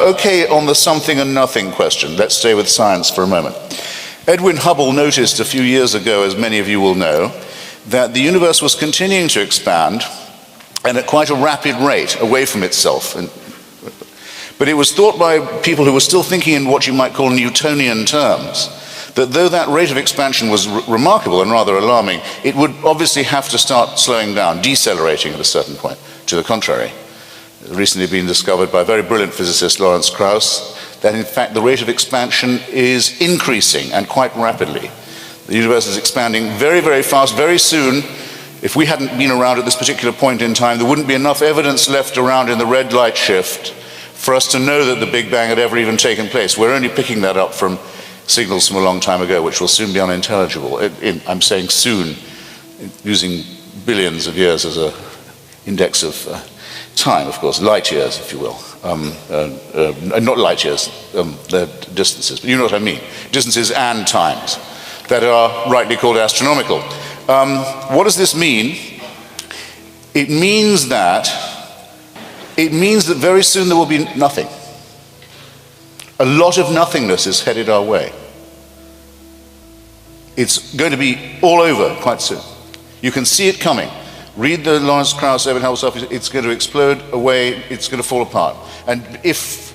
Okay, on the something and nothing question, let's stay with science for a moment. Edwin Hubble noticed a few years ago, as many of you will know, that the universe was continuing to expand and at quite a rapid rate away from itself. But it was thought by people who were still thinking in what you might call Newtonian terms, that though that rate of expansion was remarkable and rather alarming, it would obviously have to start slowing down, decelerating at a certain point. To the contrary, it's recently been discovered by a very brilliant physicist, Lawrence Krauss, that in fact the rate of expansion is increasing and quite rapidly. The universe is expanding very, very fast. Very soon, if we hadn't been around at this particular point in time, there wouldn't be enough evidence left around in the red light shift for us to know that the Big Bang had ever even taken place. We're only picking that up from signals from a long time ago, which will soon be unintelligible. I'm saying soon, using billions of years as an index of time, of course, light years, if you will. Not light years, they're distances, but you know what I mean. Distances and times that are rightly called astronomical. What does this mean? It means that very soon there will be nothing. A lot of nothingness is headed our way. It's going to be all over quite soon. You can see it coming. Read the Lawrence Krauss, Edwin Hubble stuff. It's going to explode away. It's going to fall apart. And if,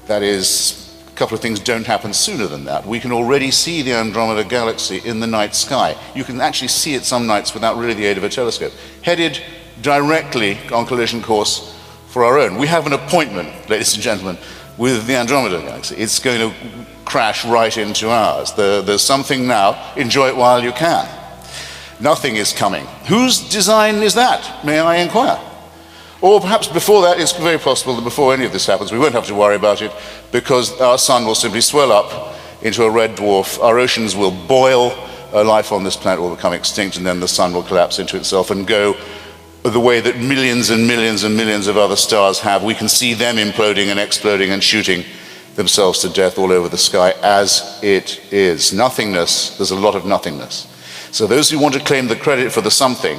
that is, a couple of things don't happen sooner than that, we can already see the Andromeda Galaxy in the night sky. You can actually see it some nights without really the aid of a telescope, headed directly on collision course for our own. We have an appointment, ladies and gentlemen, with the Andromeda Galaxy. It's going to crash right into ours. There's something now. Enjoy it while you can. Nothing is coming. Whose design is that, may I inquire? Or perhaps before that, it's very possible that before any of this happens, we won't have to worry about it because our sun will simply swell up into a red dwarf, our oceans will boil, life on this planet will become extinct, and then the sun will collapse into itself and go the way that millions and millions and millions of other stars have. We can see them imploding and exploding and shooting themselves to death all over the sky as it is. Nothingness, there's a lot of nothingness. So those who want to claim the credit for the something,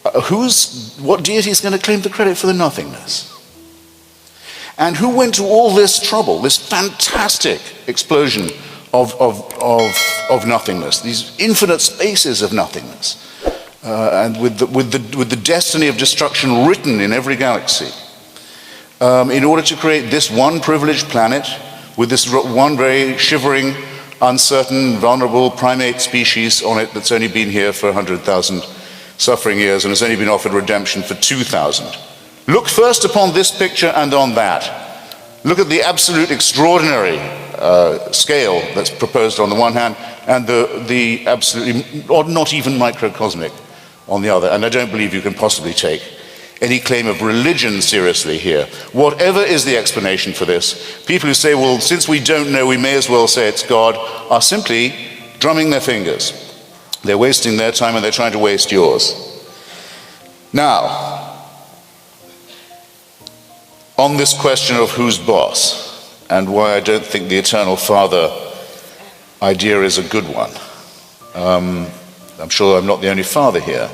what deity is going to claim the credit for the nothingness? And who went to all this trouble, this fantastic explosion of nothingness, these infinite spaces of nothingness, and with the destiny of destruction written in every galaxy, in order to create this one privileged planet with this one very shivering, uncertain, vulnerable primate species on it that's only been here for 100,000 suffering years and has only been offered redemption for 2,000. Look first upon this picture and on that. Look at the absolute extraordinary scale that's proposed on the one hand and the absolutely, or not even microcosmic on the other. And I don't believe you can possibly take any claim of religion seriously here. Whatever is the explanation for this, people who say, well, since we don't know, we may as well say it's God, are simply drumming their fingers. They're wasting their time and they're trying to waste yours. Now, on this question of who's boss and why I don't think the Eternal Father idea is a good one. I'm sure I'm not the only father here.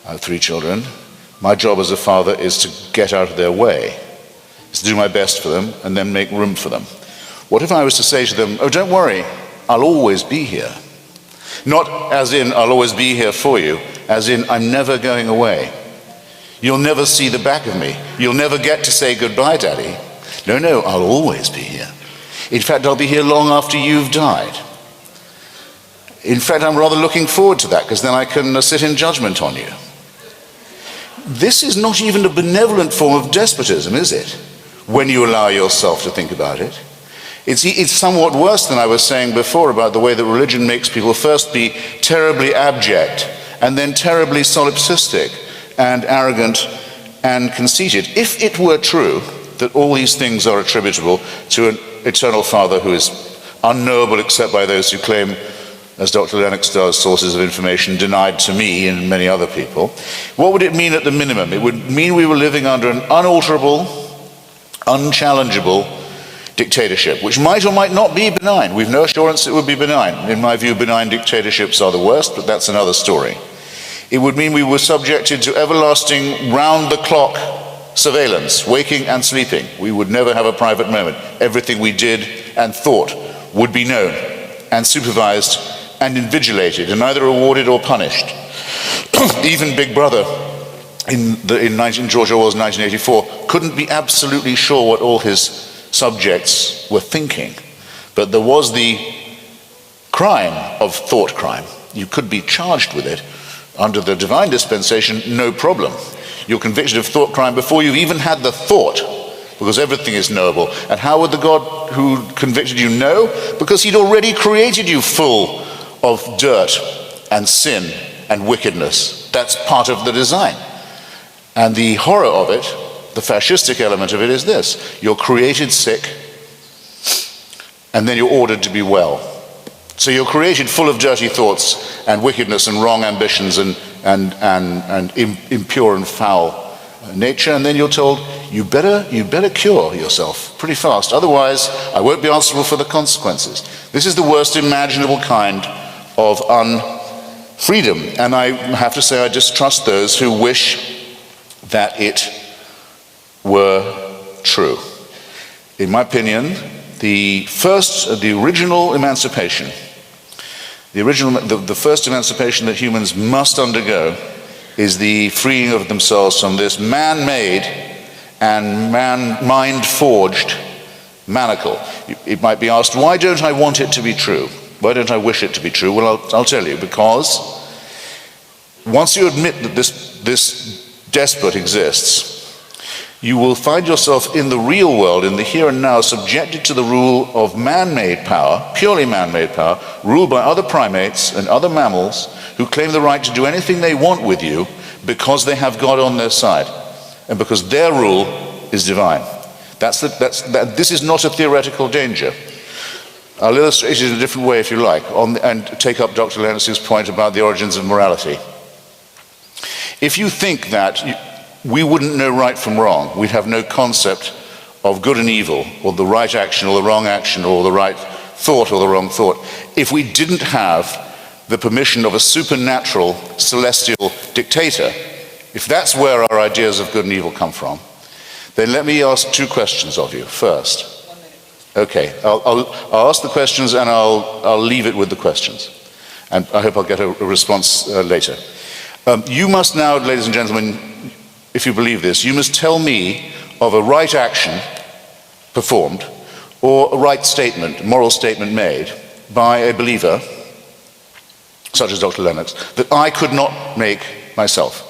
I have 3 children. My job as a father is to get out of their way, is to do my best for them and then make room for them. What if I was to say to them, oh, don't worry, I'll always be here. Not as in, I'll always be here for you, as in, I'm never going away. You'll never see the back of me. You'll never get to say goodbye, Daddy. No, I'll always be here. In fact, I'll be here long after you've died. In fact, I'm rather looking forward to that, because then I can sit in judgment on you. This is not even a benevolent form of despotism, is it? When you allow yourself to think about it. It's somewhat worse than I was saying before about the way that religion makes people first be terribly abject and then terribly solipsistic and arrogant and conceited. If it were true that all these things are attributable to an eternal Father who is unknowable except by those who claim, as Dr. Lennox does, sources of information denied to me and many other people, what would it mean at the minimum? It would mean we were living under an unalterable, unchallengeable dictatorship, which might or might not be benign. We've no assurance it would be benign. In my view, benign dictatorships are the worst, but that's another story. It would mean we were subjected to everlasting round-the-clock surveillance, waking and sleeping. We would never have a private moment. Everything we did and thought would be known and supervised and invigilated and either rewarded or punished. Even Big Brother in George Orwell's 1984 couldn't be absolutely sure what all his subjects were thinking. But there was the crime of thought crime. You could be charged with it under the divine dispensation, no problem. You're convicted of thought crime before you've even had the thought, because everything is knowable. And how would the God who convicted you know? Because he'd already created you full of dirt and sin and wickedness. That's part of the design. And the horror of it, the fascistic element of it, is this: you're created sick, and then you're ordered to be well. So you're created full of dirty thoughts and wickedness and wrong ambitions and impure and foul nature, and then you're told, you better cure yourself pretty fast, otherwise I won't be answerable for the consequences. This is the worst imaginable kind of unfreedom, and I have to say I distrust those who wish that it were true. In my opinion, the original emancipation, the first emancipation that humans must undergo is the freeing of themselves from this man-made and mind-forged manacle. It might be asked, why don't I want it to be true? Why don't I wish it to be true? Well, I'll tell you, because once you admit that this despot exists, you will find yourself in the real world, in the here and now, subjected to the rule of man-made power, purely man-made power, ruled by other primates and other mammals who claim the right to do anything they want with you because they have God on their side and because their rule is divine. This is not a theoretical danger. I'll illustrate it in a different way if you like, and take up Dr. Lennox's point about the origins of morality. If you think that we wouldn't know right from wrong, we'd have no concept of good and evil, or the right action or the wrong action, or the right thought or the wrong thought, if we didn't have the permission of a supernatural celestial dictator, if that's where our ideas of good and evil come from, then let me ask two questions of you. First, okay, I'll ask the questions and I'll leave it with the questions, and I hope I'll get a response later. You must now, ladies and gentlemen, if you believe this, you must tell me of a right action performed or a right statement, moral statement made by a believer, such as Dr. Lennox, that I could not make myself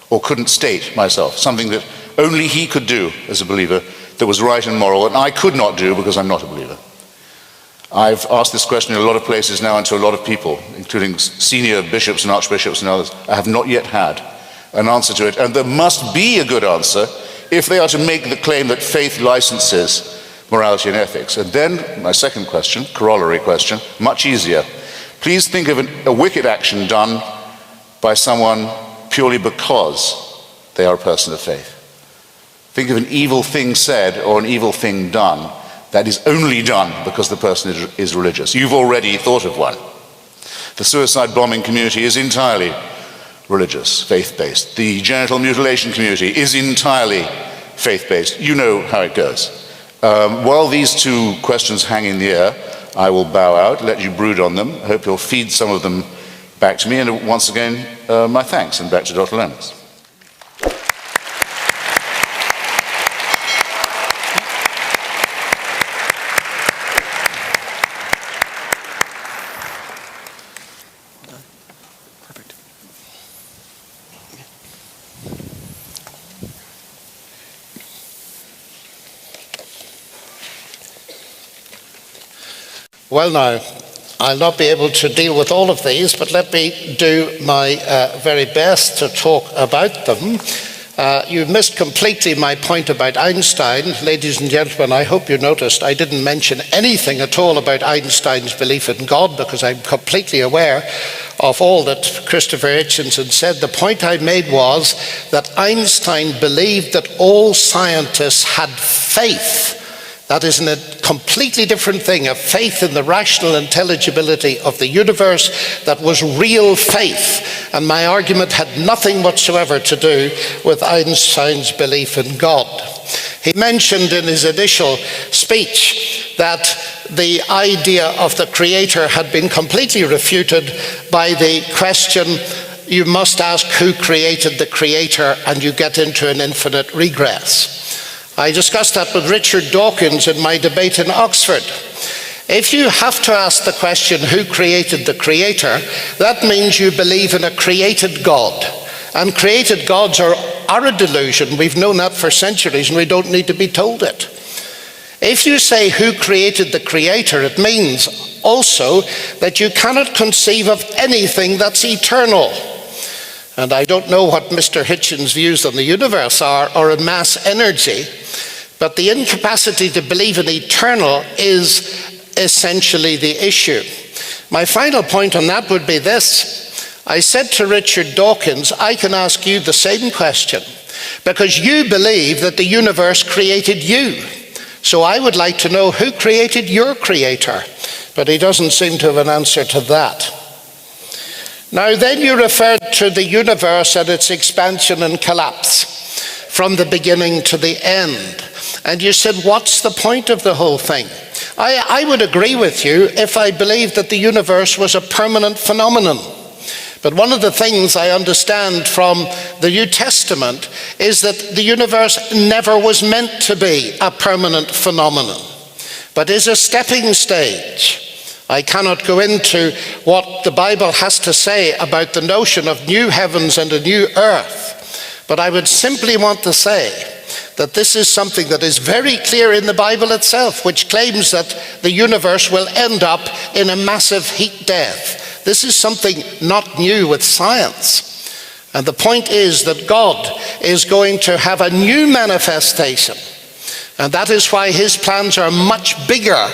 or couldn't state myself, something that only he could do as a believer that was right and moral, and I could not do because I'm not a believer. I've asked this question in a lot of places now and to a lot of people, including senior bishops and archbishops and others. I have not yet had an answer to it, and there must be a good answer if they are to make the claim that faith licenses morality and ethics. And then my second question, corollary question, much easier. Please think of a wicked action done by someone purely because they are a person of faith. Think of an evil thing said or an evil thing done that is only done because the person is religious. You've already thought of one. The suicide bombing community is entirely religious, faith-based. The genital mutilation community is entirely faith-based. You know how it goes. While these two questions hang in the air, I will bow out, let you brood on them. I hope you'll feed some of them back to me. And once again, my thanks, and back to Dr. Lennox. Well now, I'll not be able to deal with all of these, but let me do my very best to talk about them. You missed completely my point about Einstein. Ladies and gentlemen, I hope you noticed I didn't mention anything at all about Einstein's belief in God, because I'm completely aware of all that Christopher Hitchens had said. The point I made was that Einstein believed that all scientists had faith That is a completely different thing, a faith in the rational intelligibility of the universe that was real faith. And my argument had nothing whatsoever to do with Einstein's belief in God. He mentioned in his initial speech that the idea of the Creator had been completely refuted by the question, you must ask who created the Creator, and you get into an infinite regress. I discussed that with Richard Dawkins in my debate in Oxford. If you have to ask the question, who created the Creator, that means you believe in a created God. And created gods are a delusion. We've known that for centuries, and we don't need to be told it. If you say who created the Creator, it means also that you cannot conceive of anything that's eternal. And I don't know what Mr. Hitchens' views on the universe are, or in mass energy, but the incapacity to believe in eternal is essentially the issue. My final point on that would be this. I said to Richard Dawkins, I can ask you the same question, because you believe that the universe created you. So I would like to know who created your Creator, but he doesn't seem to have an answer to that. Now then you referred to the universe and its expansion and collapse from the beginning to the end. And you said, what's the point of the whole thing? I would agree with you if I believed that the universe was a permanent phenomenon. But one of the things I understand from the New Testament is that the universe never was meant to be a permanent phenomenon, but is a stepping stage. I cannot go into what the Bible has to say about the notion of new heavens and a new earth, but I would simply want to say that this is something that is very clear in the Bible itself, which claims that the universe will end up in a massive heat death. This is something not new with science. And the point is that God is going to have a new manifestation. And that is why his plans are much bigger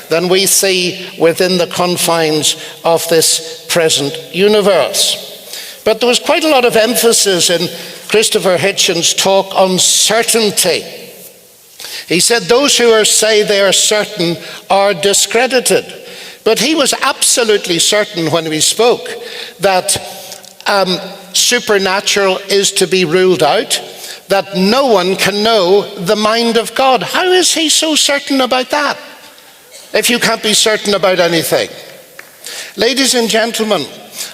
than we see within the confines of this present universe. But there was quite a lot of emphasis in Christopher Hitchens' talk on certainty. He said those who say they are certain are discredited. But he was absolutely certain when we spoke that supernatural is to be ruled out, that no one can know the mind of God. How is he so certain about that, if you can't be certain about anything? Ladies and gentlemen,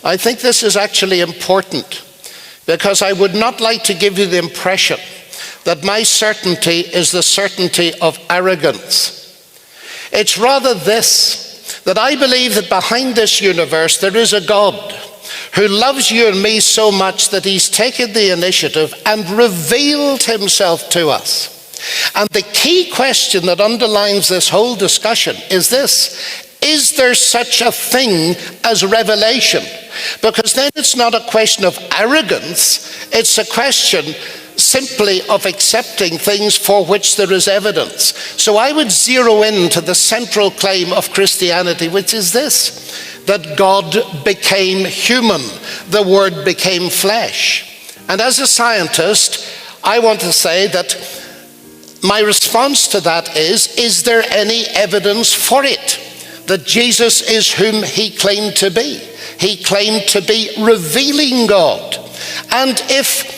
I think this is actually important, because I would not like to give you the impression that my certainty is the certainty of arrogance. It's rather this, that I believe that behind this universe there is a God who loves you and me so much that he's taken the initiative and revealed himself to us. And the key question that underlines this whole discussion is this: is there such a thing as revelation? Because then it's not a question of arrogance, it's a question simply of accepting things for which there is evidence. So I would zero in to the central claim of Christianity, which is this: that God became human, the Word became flesh. And as a scientist, I want to say that my response to that is there any evidence for it? That Jesus is whom he claimed to be. He claimed to be revealing God. And if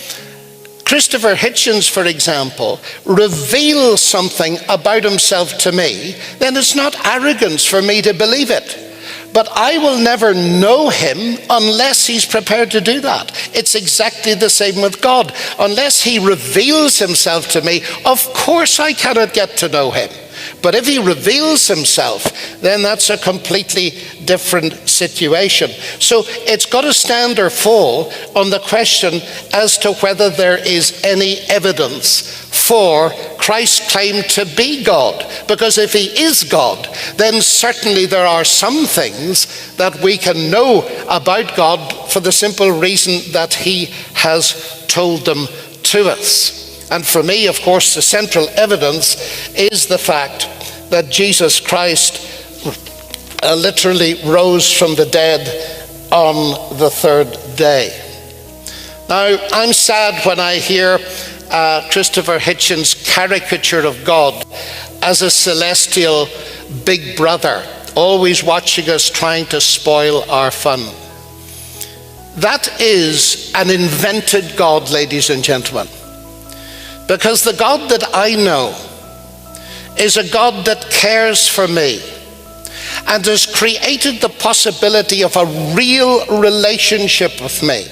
Christopher Hitchens, for example, reveals something about himself to me, then it's not arrogance for me to believe it. But I will never know him unless he's prepared to do that. It's exactly the same with God. Unless he reveals himself to me, of course I cannot get to know him. But if he reveals himself, then that's a completely different situation. So it's got to stand or fall on the question as to whether there is any evidence for Christ's claim to be God. Because if he is God, then certainly there are some things that we can know about God for the simple reason that he has told them to us. And for me, of course, the central evidence is the fact that Jesus Christ literally rose from the dead on the third day. Now, I'm sad when I hear Christopher Hitchens' caricature of God as a celestial big brother, always watching us, trying to spoil our fun. That is an invented God, ladies and gentlemen. Because the God that I know is a God that cares for me and has created the possibility of a real relationship with me.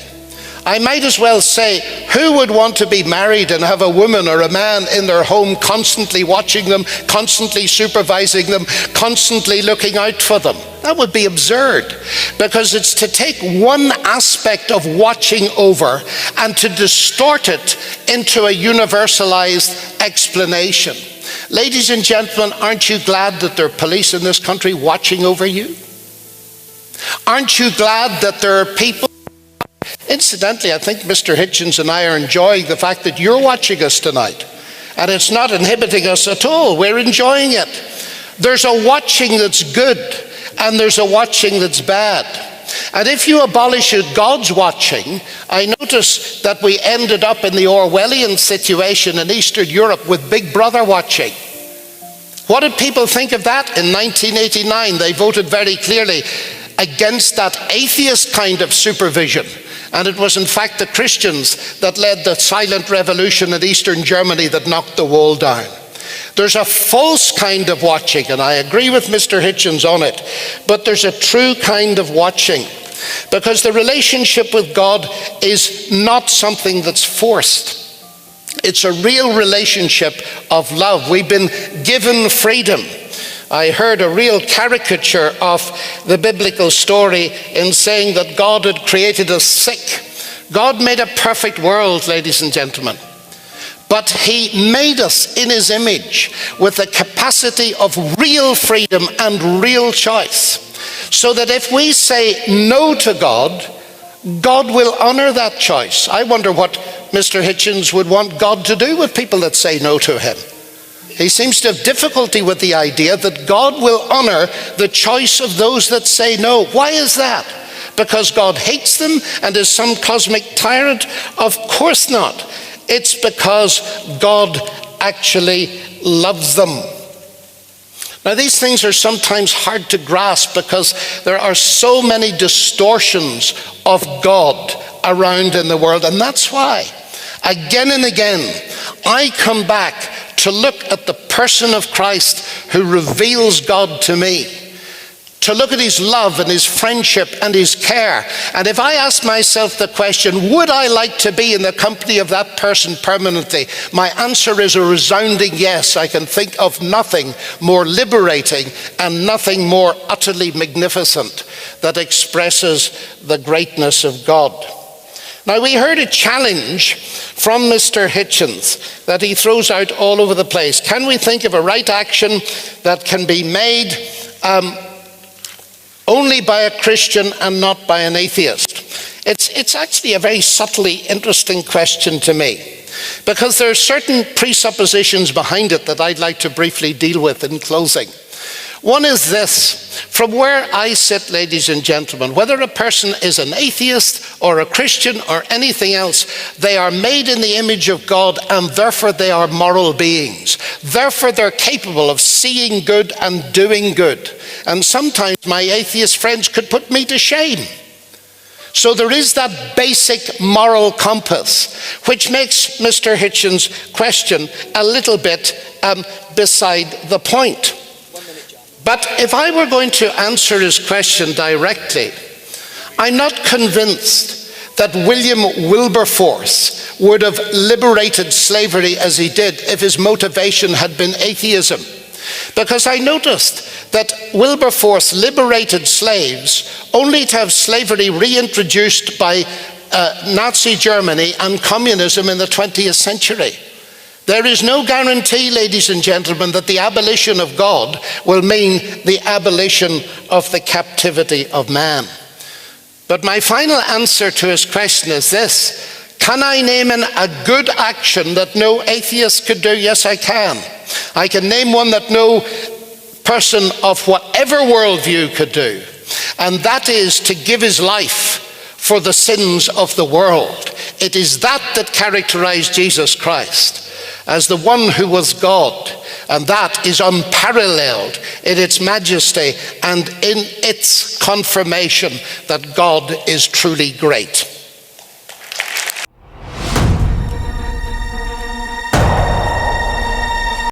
I might as well say, who would want to be married and have a woman or a man in their home constantly watching them, constantly supervising them, constantly looking out for them? That would be absurd, because it's to take one aspect of watching over and to distort it into a universalized explanation. Ladies and gentlemen, aren't you glad that there are police in this country watching over you? Aren't you glad that there are people? Incidentally, I think Mr. Hitchens and I are enjoying the fact that you're watching us tonight. And it's not inhibiting us at all. We're enjoying it. There's a watching that's good, and there's a watching that's bad. And if you abolish God's watching, I notice that we ended up in the Orwellian situation in Eastern Europe with Big Brother watching. What did people think of that in 1989? They voted very clearly against that atheist kind of supervision. And it was in fact the Christians that led the silent revolution in Eastern Germany that knocked the wall down. There's a false kind of watching, and I agree with Mr. Hitchens on it, but there's a true kind of watching, because the relationship with God is not something that's forced. It's a real relationship of love. We've been given freedom. I heard a real caricature of the biblical story in saying that God had created us sick. God made a perfect world, ladies and gentlemen. But he made us in his image with the capacity of real freedom and real choice. So that if we say no to God, God will honor that choice. I wonder what Mr. Hitchens would want God to do with people that say no to him. He seems to have difficulty with the idea that God will honor the choice of those that say no. Why is that? Because God hates them and is some cosmic tyrant? Of course not. It's because God actually loves them. Now, these things are sometimes hard to grasp because there are so many distortions of God around in the world, and that's why, again and again, I come back to look at the person of Christ who reveals God to me, to look at his love and his friendship and his care. And if I ask myself the question, would I like to be in the company of that person permanently? My answer is a resounding yes. I can think of nothing more liberating and nothing more utterly magnificent that expresses the greatness of God. Now, we heard a challenge from Mr. Hitchens that he throws out all over the place. Can we think of a right action that can be made only by a Christian and not by an atheist? It's actually a very subtly interesting question to me, because there are certain presuppositions behind it that I'd like to briefly deal with in closing. One is this: from where I sit, ladies and gentlemen, whether a person is an atheist or a Christian or anything else, they are made in the image of God, and therefore they are moral beings. Therefore they're capable of seeing good and doing good. And sometimes my atheist friends could put me to shame. So there is that basic moral compass, which makes Mr. Hitchens' question a little bit beside the point. But if I were going to answer his question directly, I'm not convinced that William Wilberforce would have liberated slavery as he did if his motivation had been atheism. Because I noticed that Wilberforce liberated slaves only to have slavery reintroduced by Nazi Germany and communism in the 20th century. There is no guarantee, ladies and gentlemen, that the abolition of God will mean the abolition of the captivity of man. But my final answer to his question is this: can I name a good action that no atheist could do? Yes, I can. I can name one that no person of whatever worldview could do, and that is to give his life for the sins of the world. It is that characterized Jesus Christ. as the one who was God, and that is unparalleled in its majesty and in its confirmation that God is truly great.